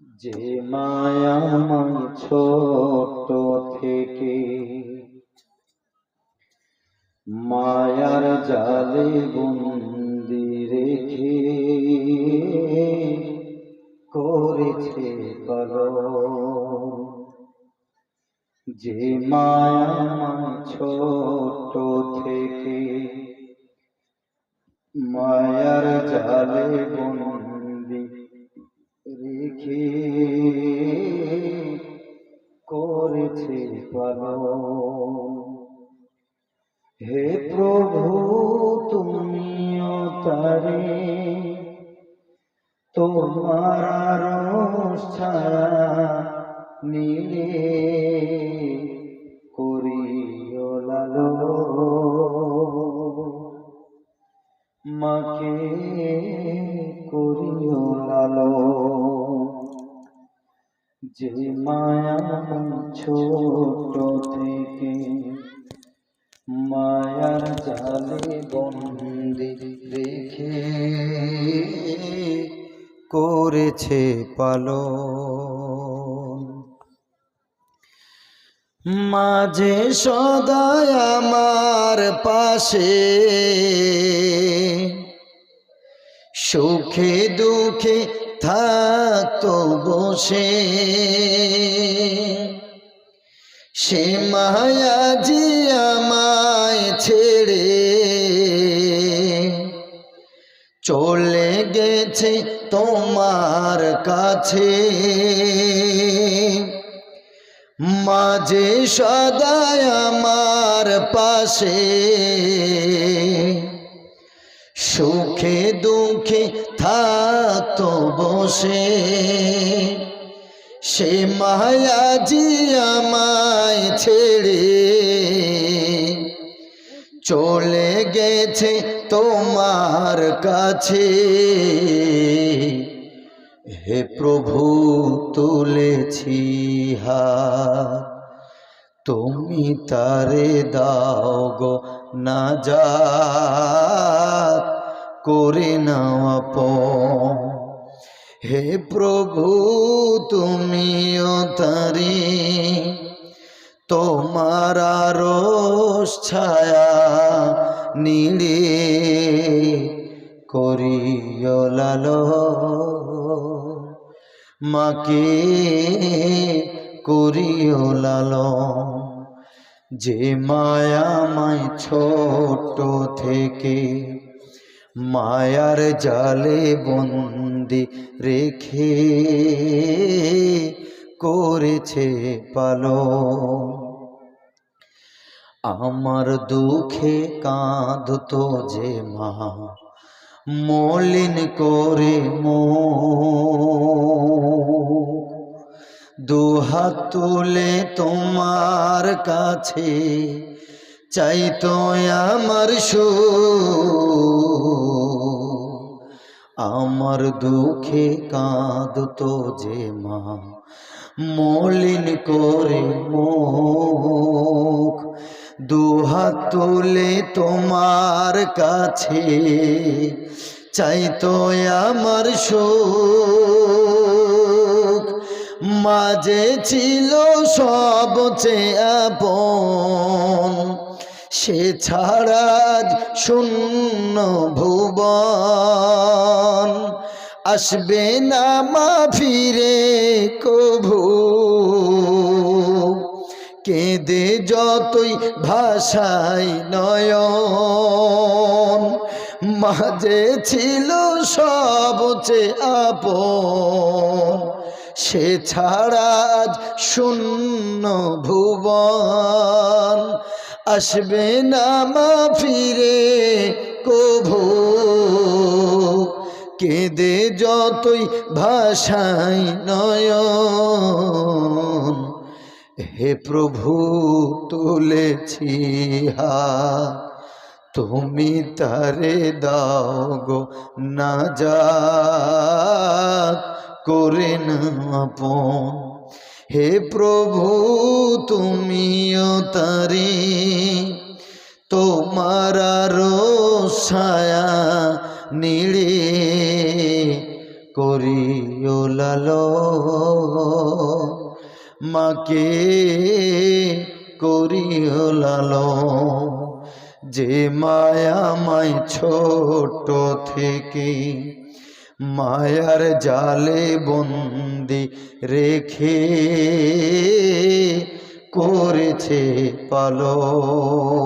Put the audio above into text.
যে মায়াময় ছোট থেকে মায়ার জালে বন্দি রেখে করেছে পালন। যে মায়াময় ছোট থেকে মায়ার জালে বন্দি রেখে করেছে পালন। হে প্রভু তুমিও তারে তোমার আরশ ছায়া নীলে করিও লালন। মাকে করিও লালন। যে মায়া ছোট থেকে মায়ার জালে বন্দি রেখে করেছে পালন। মাঝে সদাই আমার পাশে সুখে দুঃখে থাকতো বসে। সে মায়াজি আমায় ছেড়ে চলে গেছে তোমার কাছে। মাঝে সদাই আমার পাশে সুখে দুঃখে থাকতো বসে। সে মায়াজি আমায় ছেড়ে চলে গেছে তোমার কাছে। হে প্রভু তুলেছি হাত, তুমি তারে দাও গো নাজাত করে নাও আপন। হে প্রভু তুমিও তারে তোমার আরশ ছায়া নীলে করিও লালন। মাকে করিও লালন। যে মায়াময় ছোট থেকে মায়ার জালে বন্দি রেখে করেছে পালন। আমার দুঃখে কাঁদতো যে মা মলিন করে মুখ, দুহাত তুলে তোমার কাছে চাইতো আমার সুখ। আমার দুঃখে কাঁদতো যে মা মলিন করে মুখ, দুহাত তুলে তোমার কাছে চাইতো আমার সুখ। মাঝে ছিল সবচেয়ে আপন, সে ছাড়া শূন্য ভুবন। আসবে না মা ফিরে কভু, কেঁদে যতই ভাষায় নয়ন। মাঝে ছিল সবচেয়ে আপন, সে ছাড়া শূন্য ভুবন। আসবে না মা ফিরে কভু, কেঁদে যতই ভাষায় নয়ন। হে প্রভু তুলেছি হাত, তুমি তারে দাও গো নাজাত করে না আপন। হে প্রভু তুমিও তারে তোমার আরশ ছায়া নীড়ে করিও লালন, মাকে করিও লালন। যে মায়া আমায় ছোট থেকে মায়ার জালে বন্দি রেখে করেছে পালন।